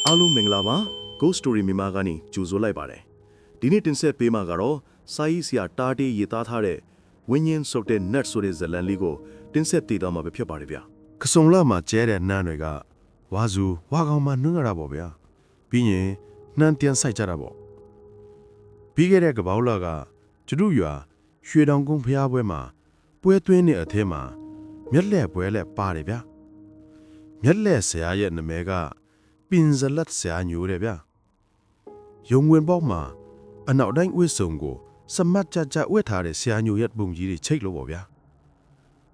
အားလုံးမင်္ဂလာပါ Ghost Story မြန်မာကနေကြိုဆိုလိုက်ပါတယ်ဒီနေ့တင်ဆက်ပေးမှာကတော့စာရေးဆရာတားတေးရေးသားထားတဲ့ဝင်းရင်ဆုပ်တဲ့ nut ဆိုတဲ့ဇာတ်လမ်းလေးကိုတင်ဆက်ပေးသွားမှာပဲဖြစ်ပါတယ်ဗျာကစုံလာမှာကျဲတဲ့နန်းတွေကဝါစုဝါကောင်မှနှွှန်းရတာပေါ့ဗျာပြီးရင်နှမ်းတန်းဆိုင်ကြတာပေါ့ပြီးခဲ့တဲ့ကပောက်လာကကျတုရွာရွှေတောင်ကုန်းဖျားပွဲမှာပွဲသွင်းတဲ့အထဲမှာမျက်လက်ပွဲလက်ပါတယ်ဗျာမျက်လက်ဆရာရဲ့နာမည်ကပင်ဇလတ်ဆရာညိုတယ်ဗျာရုံဝင်ပေါက်မှာအနောက်တိုင်းဝစ်စုံကိုစမတ်ကြကြဝက်ထားတဲ့ဆရာညိုရဲ့ပုံကြီးတွေချိတ်လို့ပေါ့ဗျာ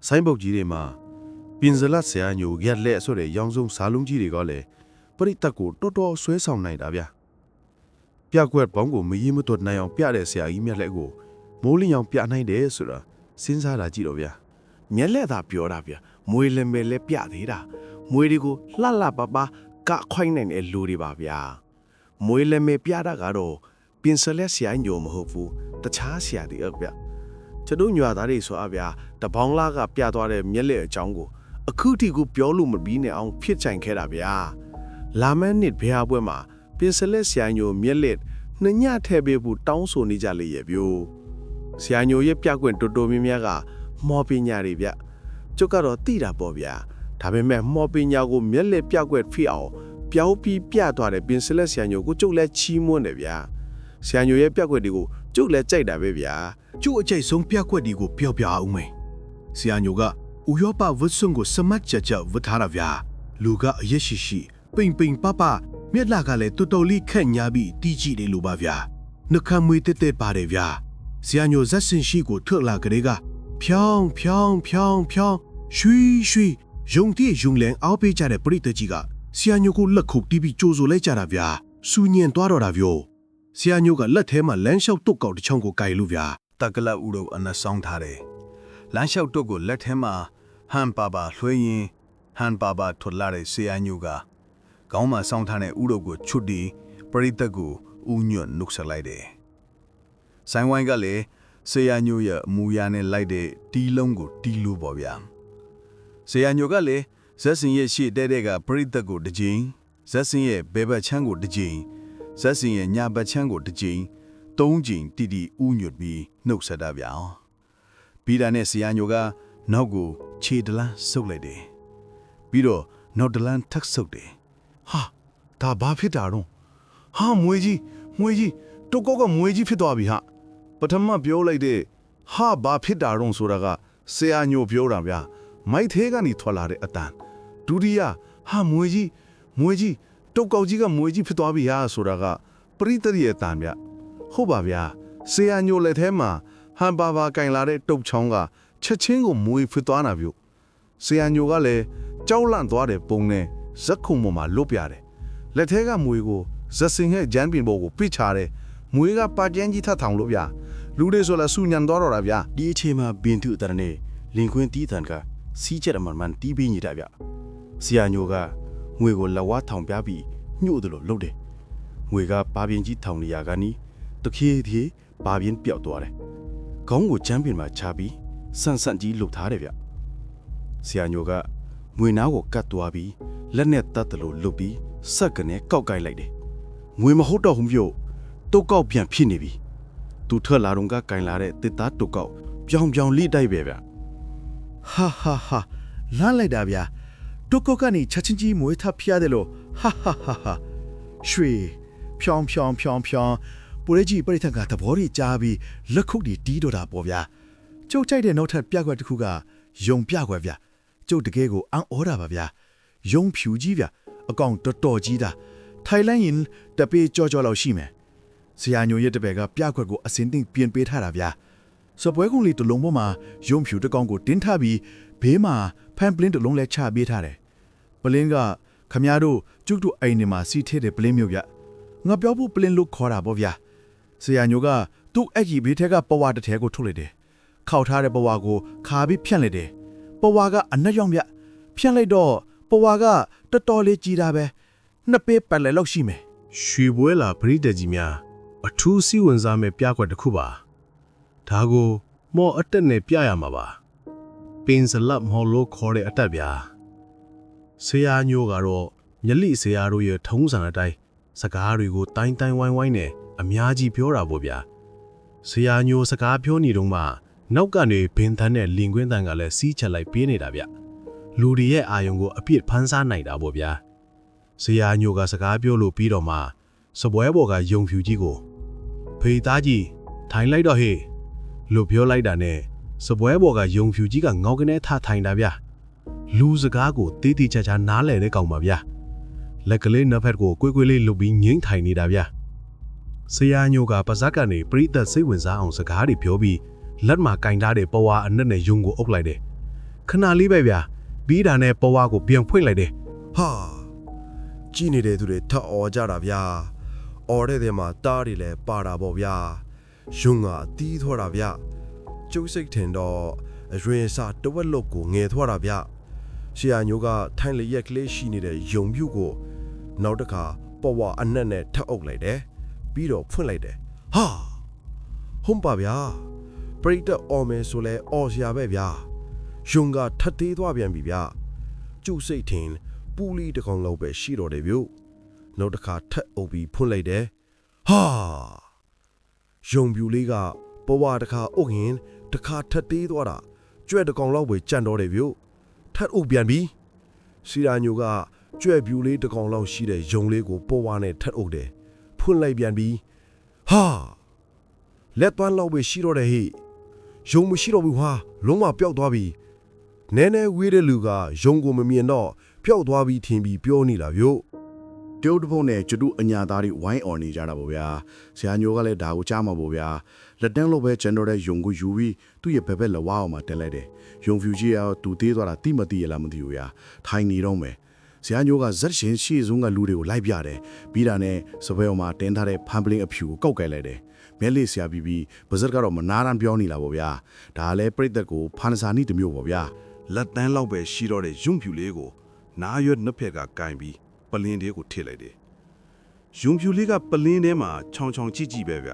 ဆိုင်းပုတ်ကြီးတွေမှာပင်ဇလတ်ဆရာညိုရက်လက်ဆိုတဲ့ရောင်စုံစားလုံးကြီးတွေကလည်းပရိသတ်ကိုတော်တော်ဆွဲဆောင်နိုင်တာဗျာပြကွက်ပေါင်းကိုမရီးမတွတ်နိုင်အောင်ပြတဲ့ဆရာကြီးမျက်လက်ကိုမိုးလင်းအောင်ပြနိုင်တယ်ဆိုတာစဉ်းစားတာကြည့်တော့ဗျာမျက်လက်သာပြောတာဗျာမွေးလည်းမဲလည်းပြသေးတာမွေးတွေကိုလှလှပပကခွိုင်းနိုင်တဲ့လူတွေပါဗျာမွေးလည်းမဲပြတာကတော့ပင်စလက်ဆရာညိုမဟုတ်ဘူးတခြားဆရာတွေဗျာကျွန်တော်ညွာသားတွေဆိုအဗျာတပေါင်းလားကပြသွားတဲ့မျက်လက်အကြောင်းကိုအခုထိကိုပြောလို့မပြီးနဲ့အောင်ဖြစ်ချိုင်ခဲ့တာဗျာလာမန်းနစ်ဘယ်ဟာပွဲမှာပင်စလက်ဆရာညိုမျက်လက်နှညထဲပေးဖို့တောင်းဆိုနေကြလေရဲ့ဗျို့ဆရာညိုရဲ့ပြကွင့်တော်တော်များများကမော်ပညာတွေဗျကျုပ်ကတော့တိတာပေါ့ဗျာဒါပေမဲ့မော်ပညာကိုမျက်လက်ပြကွက်ဖြစ်အောင်ပြောင်းပြီးပြသွားတဲ့ပင်စလက်ဆရာညိုကိုကျုပ်လည်းချီးမွမ်းတယ်ဗျာဆရာညိုရဲ့ပြကွက်တွေကိုကျုပ်လည်းကြိုက်တာပဲဗျာကျုပ်အကြိုက်ဆုံးပြကွက်တွေကိုပြောပြအောင်မယ်ဆရာညိုကဥရောပဝတ်စွန်ကိုစမတ်ကြကြဝတ်ထားတာဗျာလူကအရက်ရှိရှိပိန်ပိန်ပပမျက်လာကလည်းတူတူလေးခက်ညာပြီးတီးကြည့်တယ်လို့ပါဗျာနှခမ်းမွေးတက်တက်ပါတယ်ဗျာဆရာညိုဇက်စင်ရှိကိုထွက်လာကြတဲ့ကဖြောင်းဖြောင်းဖြောင်းဖြောင်းရွှီရွှီယုံတိယုံလန်အောက်ပေးကြတဲ့ပရိသတ်ကြီးကဆရာညိုကိုလက်ခုပ်တီးပြီးကြိုးဆိုလိုက်ကြတာဗျာစူညင်သွားတော့တာဗျိုဆရာညိုကလက်ထဲမှာလမ်းလျှောက်တုတ်ကောက်တစ်ချောင်းကိုကိုင်လို့ဗျာတက်ကလပ်ဦးတို့အနက်ဆောင်ထားတယ်လမ်းလျှောက်တုတ်ကိုလက်ထဲမှာဟန်ပါပါလွှဲရင်ဟန်ပါပါထွက်လာတဲ့ဆရာညိုကခေါင်းမှာဆောင်းထားတဲ့ဦးတို့ကိုချွတ်တီးပရိသတ်ကိုဦးညွတ်နှုတ်ဆက်လိုက်တယ်ဆိုင်ဝိုင်းကလည်းဆရာညိုရဲ့အမူအရာနဲ့လိုက်တဲ့တီးလုံးကိုတီးလို့ပေါ့ဗျာဆရာညိုကလည်းဇက်စင်ရဲ့ရှေ့တဲ့ကပရိသတ်ကိုတစ်ကြိမ်ဇက်စင်ရဲ့ဘဲဘက်ချမ်းကိုတစ်ကြိမ်ဇက်စင်ရဲ့ညာဘက်ချမ်းကိုတစ်ကြိမ်သုံးကြိမ်တီတီဦးညွတ်ပြီးနှုတ်ဆက်တာဗျာပြီးတာနဲ့ဆရာညိုကနောက်ကိုခြေတလန်းဆုပ်လိုက်တယ်ပြီးတော့နောက်တလန်းထပ်ဆုပ်တယ်ဟာဒါဘာဖြစ်တာတော့ဟာမွေကြီးတုတ်ကောက်ကမွေကြီးဖြစ်သွားပြီဟာပထမပြောလိုက်တဲ့ဟာဘာဖြစ်တာတော့ဆိုတာကဆရာညိုပြောတာဗျာမိုက်သေးကနေထွက်လာတဲ့အတန်ဒုတိယဟာမွေကြီးတုတ်ကောက်ကြီးကမွေကြီးဖြစ်သွားပြီဟာဆိုတာကပရိသတ်ရဲ့အတန်ဗျဟုတ်ပါဗျာဆရာညိုလက်ထဲမှာဟန်ပါပါကင်လာတဲ့တုတ်ချောင်းကချက်ချင်းကိုမွေဖြစ်သွားတာဗျဆရာညိုကလည်းကြောက်လန့်သွားတဲ့ပုံနဲ့ဇက်ခုံပေါ်မှာလွတ်ပြတယ်လက်ထဲကမွေကိုဇက်စင်ရဲ့ဂျန်ပင်ပေါ်ကိုပိချတယ်မွေကပါကျန်းကြီးထထောင်လို့ဗျလူတွေဆိုလည်းစူညံသွားတော့တာဗျဒီအချိန်မှာဘင်ထုတရနေလင်ခွင်းတီးတန်ကစီးချက်အမှန်မှန်တီးပြီးနေတာဗျဆရာညိုကငွေကိုလက်ဝါးထောင်ပြပြီးညှို့တယ်လို့လုပ်တယ်ငွေကပါပြင်းကြီးထောင်နေရကနီးတခေးသေးပါပြင်းပြောက်သွားတယ်ခေါင်းကိုချမ်းပင်မှာချပြီးဆန့်ကြီးလှုပ်ထားတယ်ဗျဆရာညိုကငွေနားကိုကတ်သွားပြီးလက်နဲ့တတ်တယ်လို့လှုပ်ပြီးစက်ကနေကောက်ကိုက်လိုက်တယ်ငွေမဟုတ်တော့ဘူးပြုတ်တုတ်ကောက်ပြန်ဖြစ်နေပြီသူထွက်လာတော့ကကင်လာတဲ့တစ်သားတုတ်ကောက်ပြောင်လိတိုက်ပဲဗျဟာလမ်းလိုက်တာဗျာတုတ်ကောက်ကနေချက်ချင်းကြီးမွေးထပ်ဖျားတယ်လို့ဟာရွှေဖြောင်းပူရဲကြီးပရိသတ်ကသဘောကြီးကြားပြီးလက်ခုပ်တီးတီးတော့တာပေါ့ဗျာကျုပ်ကြိုက်တဲ့နောက်ထပ်ပြကွက်တစ်ခုကယုံပြကွက်ဗျာကျုပ်တကယ်ကိုအံ့ဩတာပါဗျာယုံဖြူကြီးဗျာအကောင်တော်ကြီးတာထိုင်လန်းရင်တပေကြောလောက်ရှိမယ်ဆရာညိုရဲ့တပည့်ကပြခွက်ကိုအစင်းသိမ့်ပြင်ပေးထားတာဗျာစပွဲကုန်းလေးတစ်လုံးပေါ်မှာယုံဖြူတစ်ကောင်ကိုတင်းထားပြီးဘေးမှာဖန်ပလင်းတစ်လုံးလဲချပေးထားတယ်ပလင်းကခမရတို့ကျုပ်တို့အိမ်နေမှာစီထဲတဲ့ပလင်းမျိုးဗျငါပြောဖို့ပလင်းလို့ခေါ်တာပေါ့ဗျာဆရာညိုကသူ့အကြီးဘေးထဲကပဝါတစ်ထဲကိုထုတ်လိုက်တယ်ခောက်ထားတဲ့ပဝါကိုခါပြီးဖြန့်လိုက်တယ်ပဝါကအနက်ရောင်ဗျဖြန့်လိုက်တော့ပဝါကတော်လေးကြီးတာပဲနှစ်ပေပတ်လည်းလောက်ရှိမယ်ရွှေပွဲလာပရိသတ်ကြီးများအထူးစီဝင်စားမဲ့ပြကွက်တစ်ခုပါဒါကိုမော်အတက်နဲ့ပြရမှာပါပင်စလတ်မော်လို့ခေါ်တဲ့အတက်ဗျာဆရာညိုကတော့ မျက်လိဆရာတို့ရဲ့ထုံးစံအတိုင်းစကားတွေကိုတိုင်းတိုင်းဝိုင်းဝိုင်းနဲ့အများကြီးပြောတာပေါ့ဗျာဆရာညိုစကားပြောနေတော့မှနောက်ကနေဘင်းသန်းနဲ့လင်ကွင်းတန်ကလည်းစီးချက်လိုက်ပေးနေတာဗျလူတွေရဲ့အာယုံကိုအပြစ်ဖန်ဆားနိုင်တာပေါ့ဗျာဆရာညိုကစကားပြောလို့ပြီးတော့မှစပွဲပေါ်ကယုံဖြူကြီးကိုဖေသားကြီးထိုင်လိုက်တော့ဟေ့လို့ပြောလိုက်တာနဲ့စပွဲပေါ်ကယုံဖြူကြီးကငေါကနေထထိုင်တာဗျလူစကားကိုတေးသေးချာချာနားလဲတဲ့ကောင်ပါဗျလက်ကလေးနှစ်ဖက်ကိုကွေးကွေးလေးလုတ်ပြီးငိမ့်ထိုင်နေတာဗျဆရာညိုကပါဇက်ကကနေပရိသတ်စိတ်ဝင်စားအောင်စကားတွေပြောပြီးလက်မှာကင်ထားတဲ့ပဝါအနက်နဲ့ယုံကိုအုပ်လိုက်တယ်ခဏလေးပဲဗျပြီးတာနဲ့ပဝါကိုပြန်ဖွင့်လိုက်တယ်ဟာကြည်နေတဲ့သူတွေထအော်ကြတာဗျာအော်တဲ့တဲ့မှာတားတွေလည်းပါတာပေါ့ဗျာယုံကတီးထွက်တာဗျကျုပ်စိတ်ထင်တော့အရင်စတဝက်လုတ်ကိုငယ်ထွက်တာဗျဆရာညိုကထိုင်လျက်ကလေးရှိနေတဲ့ယုံပြုတ်ကိုနောက်တစ်ခါပဝါအနက်နဲ့ထအုပ်လိုက်တယ်ပြီးတော့ဖွင့်လိုက်တယ်ဟာဟုံးပါဗျာပရိသတ်အော်မယ်ဆိုလဲအော်စရာပဲဗျာယုံကထတ်သေးသွားပြန်ပြီဗျကျုပ်စိတ်ထင်ပူလီတကောင်လောက်ပဲရှိတော့တယ်ဗျနောက်တစ်ခါထက်အုပ်ပြီးဖွင့်လိုက်တယ်ဟာယုံပြူလေးကပဝါတစ်ခါအုပ်ရင်တစ်ခါထက်သေးသွားတာကြွက်တကောင်လောက်ပဲကြံတော့တယ်ဗျထက်အုပ်ပြန်ပြီစီရာညိုကကြွက်ပြူလေးတကောင်လောက်ရှိတဲ့ယုံလေးကိုပဝါနဲ့ထက်အုပ်တယ်ဖွင့်လိုက်ပြန်ပြီဟာလက်သွမ်းလောက်ပဲရှိတော့တယ်ဟိယုံမရှိတော့ဘူးဟာလုံးဝပျောက်သွားပြီနဲနဲဝေးတဲ့လူကယုံကိုမမြင်တော့ပျောက်သွားပြီထင်ပြီးပြောနေလာဗျကျုပ်တဖုံနဲ့ကျွတ်အညာသားတွေဝိုင်းအော်နေကြတာပေါ့ဗျာဆရာညိုကလည်းဒါကိုကြားမှာပေါ့ဗျာလက်တန်းလို့ပဲကျွန်တော်တဲ့ယုံကိုယူပြီးသူ့ရဲ့ဘက်ဘက်လဝါအောင်မှာတက်လိုက်တယ်ယုံဖြူကြီးရောသူသေးသွားတာတိမတိရလားမသိဘူးဗျာထိုင်နေတော့မယ်ဆရာညိုကဇက်ရှင်ရှေ့ဆုံးကလူတွေကိုလိုက်ပြတယ်ပြီးတာနဲ့စပယ်အောင်မှာတင်းထားတဲ့ဖန်ပလင်းအဖြူကိုကောက်ကဲလိုက်တယ်မဲလေးဆရာပြီးဗဇက်ကတော့မနာရန်ပြောနေလာပေါ့ဗျာဒါလည်းပြိတ္တကိုဖန်စာနီတမျိုးပေါ့ဗျာလက်တန်းလောက်ပဲရှိတော့တဲ့ယုံဖြူလေးကိုနားရွက်နှစ်ဖက်ကကင်ပြီးပလင်းလေးကိုထည့်လိုက်တယ်ယုံဖြူလေးကပလင်းထဲမှာချောင်ချောင်ကြည့်ကြည့်ပဲဗျ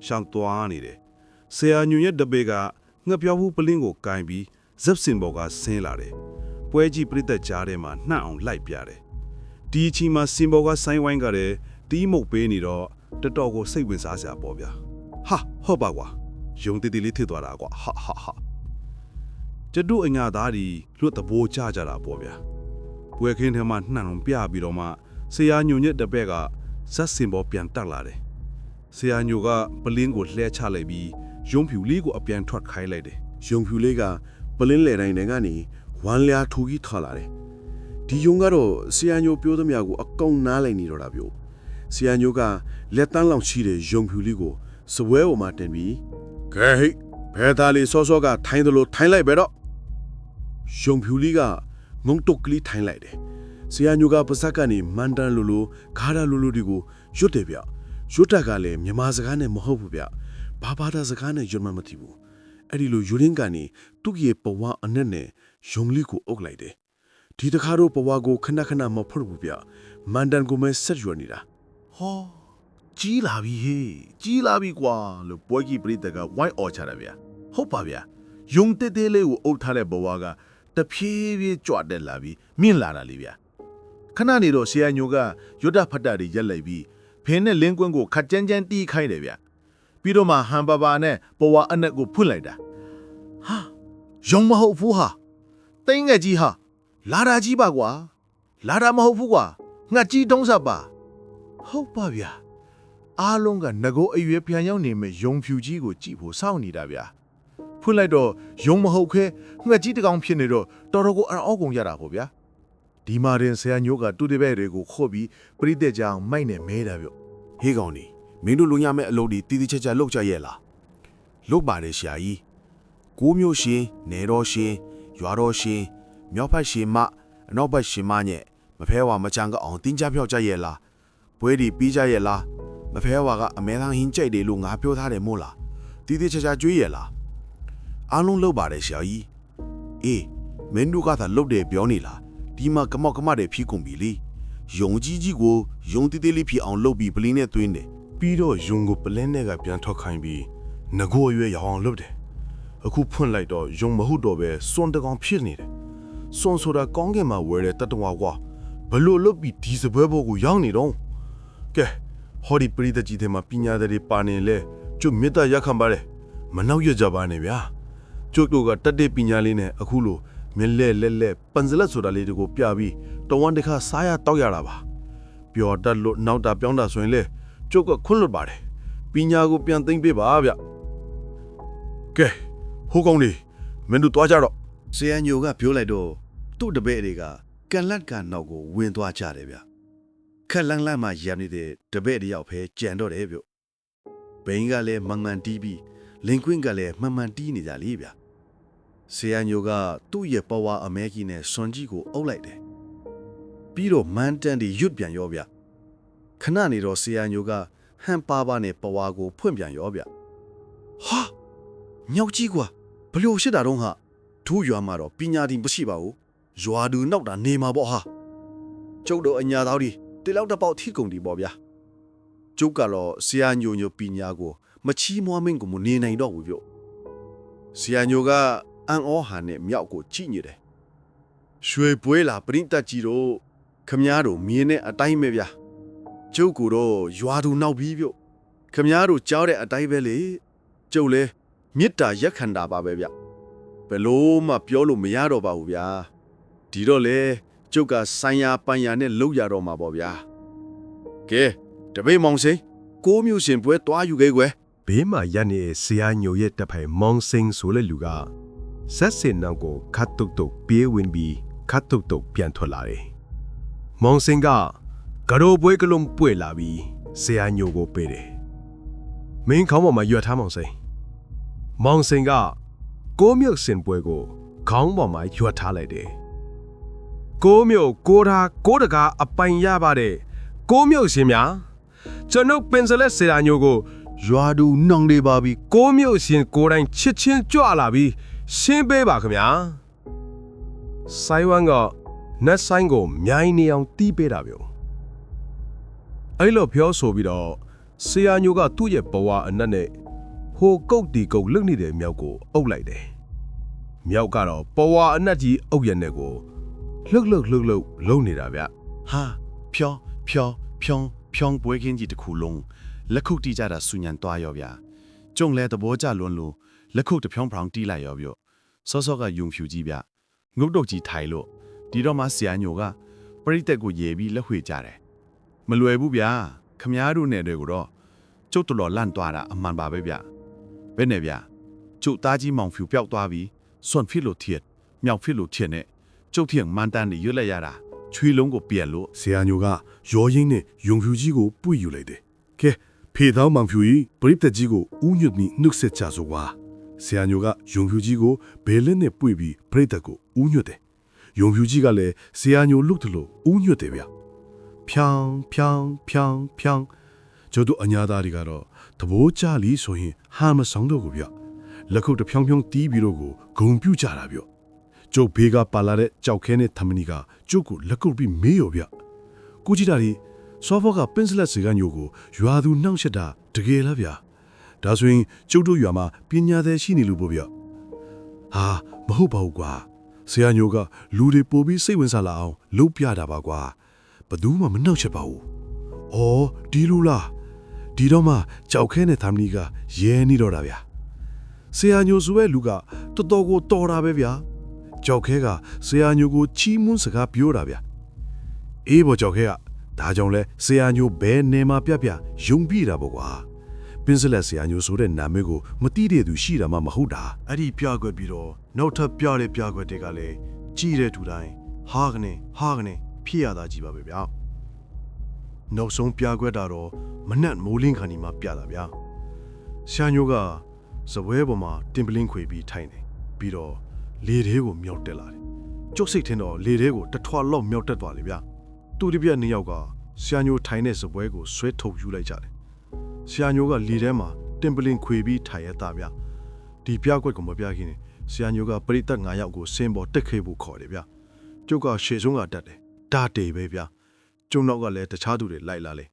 ရှောင်းသွားနေတယ်ဆရာညွန့်ရဲ့တပေကငှက်ပြောက်ဘူးပလင်းကိုကင်ပြီးဇက်စင်ဘော်ကဆင်းလာတယ်ပွဲကြီးပြိတ္တကြားထဲမှာနှံ့အောင်လိုက်ပြတယ်ဒီအချိန်မှာစင်ဘော်ကဆိုင်းဝိုင်းကြတယ်တီးမုတ်ပေးနေတော့တော်တော်ကိုစိတ်ဝင်စားစရာပေါ့ဗျာဟာဟုတ်ပါကွာယုံတည်တည်လေးထစ်သွားတာကွာဟာကျတို့အညာသားတွေလွတ်တဘိုးကြကြတာပေါ့ဗျာပွဲခင်းထဲမှာနှံ့အောင်ပြပြီးတော့မှဆရာညိုညက်တပက်ကဇက်စင်ဘော်ပြန်တက်လာတယ်ဆရာညိုကပလင်းကိုလှဲချလိုက်ပြီးယုံဖြူလေးကိုအပြန်ထွက်ခိုင်းလိုက်တယ်ယုံဖြူလေးကပလင်းလေတိုင်းထဲကနေဝမ်းလျာထူကြီးထွက်လာတယ်ဒီယုံကတော့ဆရာညိုပြောသမျှကိုအကောင်နားလိုက်နေတော့တာပြောဆရာညိုကလက်တန်းလောက်ရှိတဲ့ယုံဖြူလေးကိုစပွဲပေါ်မှာတင်ပြီးကဲဟိဘဲသားလေးစောစောကထိုင်းတယ်လို့ထိုင်းလိုက်ပဲတော့ယုံဖြူလေးကငုံတုတ်ကလေးထိုင်းလိုက်တယ်ဆရာညိုကပါဇက်ကနေမန်တန်လိုလိုဂါရလိုလိုဒီကိုရွတ်တယ်ဗျရွတ်တက်ကလည်းမြန်မာစကားနဲ့မဟုတ်ဘူးဗျဘာဘာသာစကားနဲ့ရွတ်မှမသိဘူးအဲ့ဒီလိုယူရင်းကနေသူ့ရဲ့ပဝါအနက်နဲ့ယုံလေးကိုအုပ်လိုက်တယ်ဒီတခါတော့ပဝါကိုခဏခဏမဖွတ်ဘူးဗျမန်တန်ကိုမဲဆက်ရွတ်နေတာဟောကြီးလာပြီဟေးကြီးလာပြီကွာလို့ပွဲကြီးပရိသတ်ကဝိုင်းအော်ချတာဗျဟုတ်ပါဗျယုံတဲတဲလေးကိုအုပ်ထားတဲ့ပဝါကတဖြည်းဖြည်းကြွတက်လာပြီးမြင့်လာတာလေဗျခဏနေတော့ဆရာညိုကရွတ်တဖတ်တာတွေရက်လိုက်ပြီးဖင်းနဲ့လင်းကွင်းကိုခတ်ကြမ်းကြမ်းတီးခိုင်းတယ်ဗျပြီးတော့မှဟန်ပါပါနဲ့ပဝါအနက်ကိုဖွင့်လိုက်တာဟာယုံမဟုတ်ဘူးဟာတိတ်ငက်ကြီးဟာလာတာကြီးပါကွာလာတာမဟုတ်ဘူးကွာငှက်ကြီးတုံးဆက်ပါဟုတ်ပါဗျာအားလုံးကငကိုအရွယ်ပြန်ရောက်နေမဲ့ယုံဖြူကြီးကိုကြည့်ဖို့စောင့်နေတာဗျာဖွင့်လိုက်တော့ယုံမဟုတ်ခဲငှက်ကြီးတကောင်ဖြစ်နေတော့တော်တော်ကိုအောက်ကုန်ရတာပေါ့ဗျာဒီမာရင်ဆရာညိုကတူတပည့်တွေကိုခေါ်ပြီးပရိသတ်ကြောင်မိုက်နဲ့မဲတာဗျဟေးကောင်နေမင်းတို့လုံရမဲ့အလုပ်တွေတီးတီးချက်ချက်လုပ်ကြရဲ့လားလုပ်ပါတယ်ဆရာကြီးကိုမျိုးရှင်နေတော်ရှင်ရွာတော်ရှင်မြောက်ဖက်ရှင်မအနောက်ဘက်ရှင်မညက်မဖဲဝါမချန်ကအောင်တင်းကြဖြောက်ကြရဲ့လားပွဲဒီပြီးကြရဲ့လားမဖဲဝါကအမဲသားဟင်းကြိုက်တယ်လို့ငါပြောထားတယ်မို့လားတီးတီးချက်ချက်ကြွေးရဲ့လားအားလုံးလုပ်ပါတယ်ဆရာကြီးအေးမင်းတို့ကသာလုပ်တယ်ပြောနေလားဒီမှာကမောက်ကမတွေဖြီးကုန်ပြီလေယုံကြီးကြီးကိုယုံတီးသေးလေးဖြီးအောင်လုပ်ပြီးပလင်းနဲ့သွင်းတယ်ပြီးတော့ယုံကိုပလင်းနဲ့ကပြန်ထွက်ခိုင်းပြီးငကိုအရွယ်ရအောင်လုပ်တယ်အခုဖွင့်လိုက်တော့ယုံမဟုတ်တော့ပဲစွန်တကောင်ဖြစ်နေတယ်စွန်ဆိုတာကောင်းကင်မှာဝဲတဲ့တတဝါကွာ ဘလို့လွတ်ပြီးဒီစပွဲဘောကိုရောက်နေတော့ကဲဟောဒီပရိသတ်ကြီးတွေမှာပညာတွေပါနေလေကျုပ်မေတ္တာရက်ခံပါတယ်မနှောက်ရကြပါနဲ့ဗျာကျုပ်တို့ကတတ်တဲ့ပညာလေးနဲ့အခုလိုမြက်လဲပန်စလက်ဆိုတာလေးတွေကိုပြပြီးတဝမ်းတစ်ခါစားရတောက်ရတာပါပျော်တတ်လို့နောက်တာပြောင်းတာဆိုရင်လေကျုပ်ကခွန့်လွတ်ပါတယ်ပညာကိုပြန်သိမ့်ပေးပါဗျကဲဟိုကောင်လေးမင်းတို့တွားကြတော့ ဆရာညိုကပြောလိုက်တော့သူ့တပည့်တွေကကန်လတ်ကနောက်ကိုဝင်သွားကြတယ်ဗျခက်လန်းလန်းမှရံနေတဲ့တပည့်တယောက်ပဲကြံတော့တယ်ဗျဘိန်းကလည်းမှန်မှန်တီးပြီးလင်ကွင်းကလည်းမှန်မှန်တီးနေကြလေဗျဆရာညိုကသူ့ရဲ့ပဝါအမဲကြီးနဲ့စွန်ကြီးကိုအုပ်လိုက်တယ်ပြီးတော့မန်းတန်တီရွတ်ပြန်ရောဗျခဏနေတော့ဆရာညိုကဟန်ပါပါနဲ့ပဝါကိုဖွင့်ပြန်ရောဗျဟာမြောက်ကြီးကွာဘလို့ရှိတာတော့ဟာထိုးရွာမှာတော့ပညာတင်မရှိပါဘူးရွာသူနောက်တာနေမှာပေါ့ဟာကျုပ်တို့အညာသားတွေတေလောက်တစ်ပေါက်ထိကုန်ဒီပေါ့ဗျာကျုပ်ကတော့ဆရာညိုညိုပညာကိုမချီးမွမ်းမင်းကိုမနေနိုင်တော့ဘူးဗျဆရာညိုကအန်ဩဟာနဲ့မြောက်ကိုကြည့်နေတယ်ရွှေပွဲလာပရိသတ်ကြီးတို့ခမည်းတော်မြင်တဲ့အတိုင်းပဲဗျာကျုပ်ကတော့ရွာသူနောက်ပြီးဗျခမည်းတော်ကြောက်တဲ့အတိုင်းပဲလေကျုပ်လဲမေတ္တာရက်ခံတာပါပဲဗျဘယ်လို့မှပြောလို့မရတော့ပါဘူးဗျာဒီတော့လေကျုပ်ကဆိုင်ရာပန်ယာနဲ့လှုပ်ရတော့မှာပေါ့ဗျာကဲတပိတ်မောင်စိန်ကိုမျိုးရှင်ပွဲတွားယူခဲ့ကွယ် ဘေးမှာရပ်နေတဲ့ဆရာညိုရဲ့တပ်ဖိုင်မောင်စိန်ဆိုတဲ့လူကဆက်စင်နောက်ကိုခတ်တုတ်တုတ်ပြေးဝင်ပြီးခတ်တုတ်တုတ်ပြန်ထွက်လာတယ်မောင်စိန်ကကရိုပွဲကလုံးပွေလာပြီးဆရာညိုကိုပေးတယ်မင်းခေါင်းပေါ်မှာရွက်ထားမောင်စိန်မောင်စိန်ကကိုမျိုးစင်ပွဲကိုခေါင်းပေါ်မှာရွက်ထားလိုက်တယ်ကိုမျိုးကိုထားကိုတကားအပိုင်ရပါတယ်ကိုမျိုးရှင်များကျွန်ုပ်ပင်စလက်ဆရာညိုကိုရွာသူနှောင်နေပါပြီကိုမျိုးရှင်ကိုတိုင်းချစ်ချင်းကြွလာပြီးရှင်းပေးပါခင်ဗျာဆိုင်ဝမ်ကနတ်ဆိုင်ကိုမြိုင်းနေအောင်တီးပေးတာပြောအဲ့လိုပြောဆိုပြီးတော့ဆရာညိုကသူ့ရဲ့ဘဝအနက်နဲ့ဟိုကုတ်တီကုတ်လွတ်နေတဲ့မြောက်ကိုအုပ်လိုက်တယ်မြောက်ကတော့ဘဝအနက်ကြီးအုပ်ရတဲ့ကိုလှုပ်လုံနေတာဗျ ဟာဖြောင်းပွဲခင်းကြီးတစ်ခုလုံးလက်ခုပ်တီးကြတာဆူညံသွားရောဗျာကျုံလဲသဘောကျလွန်းလို့လက်ခုပ်တစ်ဖြောင်းဖောင်းတီးလိုက်ရောဗျစောကယုံဖြူကြီးဗျငုတ်တုတ်ကြီးထိုင်လို့ဒီတော့မှဆရာညိုကပရိသတ်ကိုရေပြီးလက်ဝှေ့ကြတယ်မလွယ်ဘူးဗျာခမားတို့နဲ့တွေကိုတော့ကျုပ်တော်လန့်သွားတာအမှန်ပါပဲဗျဘယ်နဲ့ဗျကျုပ်သားကြီးမောင်ဖြူပျောက်သွားပြီးစွန့်ဖြစ်လို့ထစ်မြောက်ဖြစ်လို့ထစ်နဲ့ကျုပ်ထင်မန်တန်နေရွတ်လိုက်ရတာချွေလုံးကိုပြန်လို့ ဆရာညိုကရောရင်းနဲ့ယုံဖြူကြီးကိုပွေယူလိုက်တယ်ကဲဖေသောမောင်ဖြူကြီးပရိသတ်ကြီးကိုဥညွတ်ပြီးနှုတ်ဆက်ကြဆိုကွာဆရာညိုကယုံဖြူကြီးကိုဘဲလက်နဲ့ပွေပြီးပရိသတ်ကိုဥညွတ်တယ်ယုံဖြူကြီးကလည်းဆရာညိုလှုပ်တယ်လို့ဥညွတ်တယ်ဗျဖြောင်းကျို့တို့အညာသားတွေကတော့သဘောကျလီဆိုရင်ဟာမဆောင်တော့ဘူးဗျလက်ခုပ်တစ်ဖြောင်းတီးပြီးတော့ကိုဂုံပြူကြတာဗျကျုပ်ဘေးကပါလာတဲ့ကြောက်ခဲနဲ့သမဏီကကျုပ်ကိုလက်ကုပ်ပြီးမေးရောဗျကိုကြည့်တာဒီစောဖောကပင်းစလက်စီကညိုကိုရွာသူနှောင့်ရှက်တာတကယ်လားဗျဒါဆိုရင်ကျုပ်တို့ရွာမှာပညာသည်ရှိနေလို့ပေါ့ဗျဟာမဟုတ်ပါဘူးကွာဆရာညိုကလူတွေပို့ပြီးစိတ်ဝင်စားလာအောင်လုပ်ပြတာပါကွာဘယ်သူမှမနှောက်ချက်ပါဘူးအော်ဒီလူလားဒီတော့မှကြောက်ခဲနဲ့သမဏီကရဲနေတော့တာဗျဆရာညိုဆိုတဲ့လူကတော်တော်ကိုတော်တာပဲဗျာကြောက်ခဲကဆရာညိုကိုချီးမွမ်းစကားပြောတာဗျအေးဘောကြောက်ခဲကဒါကြောင့်လဲဆရာညိုဘဲနေမှာပြယုံပြတာပေါ့ကွာပင်းစလက်ဆရာညိုဆိုတဲ့နာမည်ကိုမသိတဲ့သူရှိတာမှမဟုတ်တာအဲ့ဒီပြကွက်ပြီးတော့နောက်ထပ်ပြတဲ့ပြကွက်တွေကလည်းကြီးတဲ့သူတိုင်းဟာကနေဖြစ်ရတာကြီးပါပဲဗျာနောက်ဆုံးပြကွက်တာတော့မနက်မိုးလင်းခါနီမှာပြတာဗျာဆရာညိုကစပွဲပေါ်မှာတင်ပလင်းခွေပြီးထိုင်တယ်ပြီးတော့လေသေးကိုမြောက်တက်လာတယ်ကျုပ်စိတ်ထင်တော့လေသေးကိုတထွာလောက်မြောက်တက်သွားလေဗျတူတပြက်နှစ်ယောက်ကဆရာညိုထိုင်တဲ့စပွဲကိုဆွဲထုတ်ယူလိုက်ကြတယ်ဆရာညိုကလေထဲမှာတင်ပလင်းခွေပြီးထိုင်ရတာဗျဒီပြကွက်ကိုမပြခင်းဆရာညိုကပရိသတ်9ယောက်ကိုစင်ပေါ်တက်ခဲ့ဖို့ခေါ်တယ်ဗျကျုပ်ကရှေ့ဆုံးကတက်တယ်ဒါတေပဲဗျကျုံနောက်ကလည်းတခြားသူတွေလိုက်လာလေ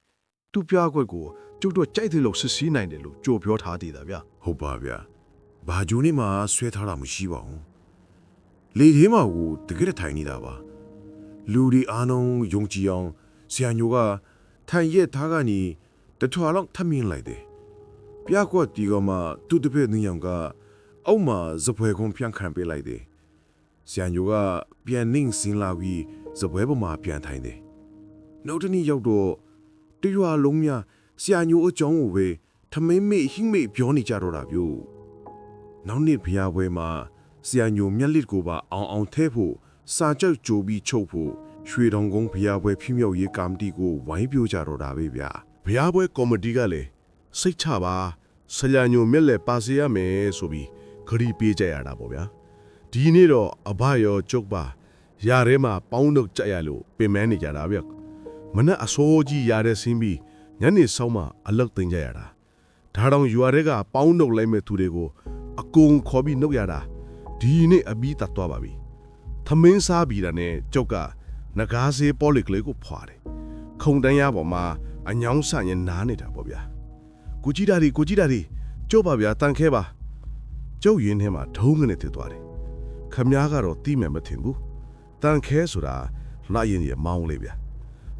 သူပြကွက်ကိုကျုပ်တို့ကြိုက်တယ်လို့စစ်စည်းနိုင်တယ်လို့ကြိုပြောထားသေးတာဗျဟုတ်ပါဗျဘာဂျူနေမှာဆွဲထားတာမရှိပါဘူးလေထဲမှာကိုတကယ်ထိုင်နေတာပါ လူဒီအားလုံးယုံကြည်အောင်ဆရာညိုကထိုင်ရက်ထားကနေတထွာလောက်ထပ်မြင်လိုက်တယ်ပြကွက်ဒီကမှသူ့တစ်ဖက်နေအောင်ကအောက်မှာစပွဲကုန်းပြန်ခံပေးလိုက်တယ်ဆရာညိုကပြန်နှင်းစင်းလာပြီးစပွဲပေါ်မှာပြန်ထိုင်တယ်နောက်တနေ့ရောက်တော့တရွာလုံးများဆရာညိုအကြောင်းကိုပဲထမင်းမေ့ဟင်းမေ့ပြောနေကြတော့တာပြို့နောက်နေ့ဘုရားပွဲမှာဆရာညိုမျက်လစ်ကိုပါအောင်ထဲဖို့စာကြောက်ကြိုပြီးချုပ်ဖို့ရွှေတောင်ကုန်းဘုရားပွဲဖြစ်မြောက်ရေးကော်မတီကိုဝိုင်းပြကြတော့တာပဲဗျာဘုရားပွဲကော်မတီကလည်းစိတ်ချပါဆရာညိုမျက်လက်ပါစေရမယ်ဆိုပြီးခရီးပေးကြရတာပေါ့ဗျာဒီနေ့တော့အဘရောကျုပ်ပါຢာထဲမှာပေါင်းတော့ကြရလို့ပင်မနေကြတာဗျမနဲ့အစိုးကြီးຢာထဲဆင်းပြီးညနေဆောင်မှအလောက်တင်ကြရတာဒါတောင်ရွာတွေကပေါင်းတော့လိုက်မဲ့သူတွေကိုအကုန်ခေါ်ပြီးနှုတ်ရတာဒီနေ့အပြီးတတ်သွားပါပြီသမင်းစားပြီးတာနဲ့ကျုပ်ကနဂါးစေးပေါ်လစ်ကလေးကိုဖွာတယ်ခုံတန်းရပေါ်မှာအညောင်းဆန်ရင်နားနေတာပေါ့ဗျာကိုကြီးတာဒီကျုပ်ပါဗျာတန်ခဲပါကျုပ်ရင်းထဲမှာထုံးကနေထစ်သွားတယ်ခမည်းကတော့တီးမယ်မထင်ဘူးတန်ခဲဆိုတာလာရင်ရမောင်းလေးဗျာ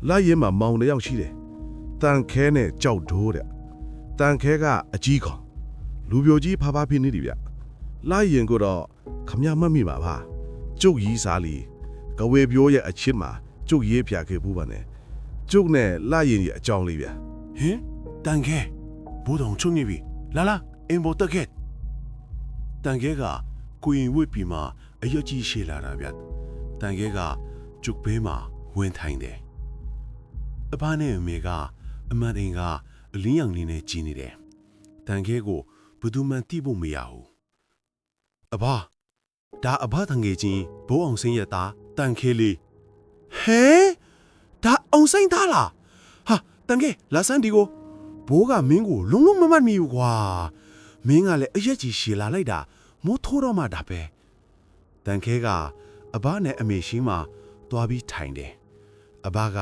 လာရင်မှာမောင်းတစ်ယောက်ရှိတယ်တန်ခဲနဲ့ကြောက်ဒိုးတဲ့တန်ခဲကအကြီးကောင်လူပြိုကြီးဖားဖားဖြစ်နေတယ်ဗျလာရင်ကတော့ခမည်းမမိပါပါကျုပ်ရီးစားလီကဝေပြိုးရဲ့အချစ်မှာကျုပ်ရေးပြခဲ့ဘူးပါနဲ့ကျုပ်နဲ့လာရင်ရဲ့အကြောင်းလေးဗျဟင်တန်ခဲဘူတော်ချုံနေပြီလာအင်ဘောတက်ခဲ့တန်ခဲကကိုရင်ဝစ်ပြီးမှအရက်ကြီးရှေ့လာတာဗျတန်ခဲကကျုပ်ဘေးမှာဝင်ထိုင်တယ်အဖနဲ့အမေကအမတ်အင်ကအလင်းရောင်လေးနဲ့ကြီးနေတယ်တန်ခဲကိုဘယ်သူမှတိဖို့မရဘူးအဖဒါအဖတန်ခဲချင်းဘိုးအောင်စင်းရတာတန်ခဲလေးဟဲဒါအောင်စင်းသားလားဟာတန်ခဲလာစမ်းဒီကိုဘိုးကမင်းကိုလုံးလုံးမမှတ်မိဘူးကွာမင်းကလည်းအရက်ကြီးရှည်လာလိုက်တာမိုးထိုးတော့မှဒါပဲတန်ခဲကအဘနဲ့အမေရှိမှသွားပြီးထိုင်တယ်အဘက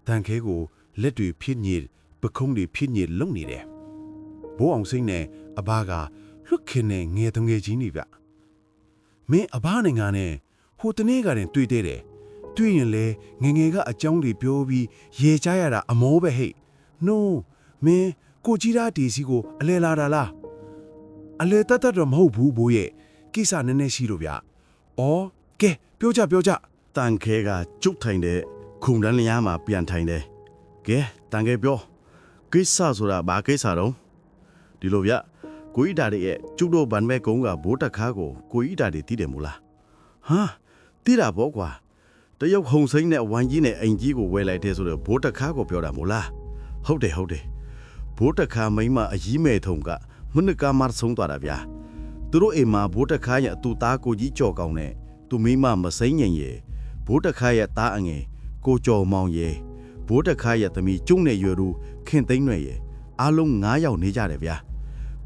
တန်ခဲကိုလက်တွေဖြစ်ညစ်ပခုံးတွေဖြစ်ညစ်လုံနေတယ်ဘိုးအောင်စိမ့်နဲ့အဘကလွတ်ခင်နဲ့ငယ်တငယ်ချင်းတွေဗျမင်းအဘနဲ့ငါနဲ့ဟိုတနေ့ကတည်းတွေ့တဲ့တယ်တွေ့ရင်လေငငယ်ကအကြောင်းတွေပြောပြီးရေချရတာအမောပဲဟဲ့နိုးမင်းကိုကြီးသားဒီစီကိုအလဲလာတာလားအလဲတတ်တော့မဟုတ်ဘူးဘိုးရဲ့ကိစ္စနည်းနည်းရှိလို့ဗျ။အော်ကဲပြောကြတန်ခဲကကျုပ်ထိုင်တဲ့ခုံတန်းလျားမှာပြန်ထိုင်တယ်ကဲတန်ခဲပြောကိစ္စဆိုတာဘာကိစ္စတော့ဒီလိုဗျကိုကြီးတာရဲ့ကျုပ်တို့ဗန်မဲကုန်းကဘိုးတက်ခါကိုကိုကြီးတာတွေတီးတယ်မို့လားဟာတီးတာပေါ့ကွာတရုတ်ဟုံစိမ့်နဲ့ဝိုင်းကြီးနဲ့အိမ်ကြီးကိုဝယ်လိုက်တဲ့ဆိုတော့ဘိုးတက်ခါကိုပြောတာမို့လားဟုတ်တယ်ဘိုးတက်ခါမိမအကြီးမဲ့ထုံကမနစ်ကမဆုံးသွားတာဗျာသူတို့အိမ်မှာဘိုးတက်ခါရဲ့သူ့သားကိုကြီးကြော်ကောင်းနဲ့သူမိမမစိမ့်ညင်ရဲ့ဘိုးတက်ခါရဲ့သားအငယ်ကိုကြော်မောင်ရဲ့ဘိုးတက်ခါရဲ့သမီးကျုံနဲ့ရွယ်သူခင်သိန်းရွယ်ရဲ့အားလုံး9ယောက်နေကြတယ်ဗျာ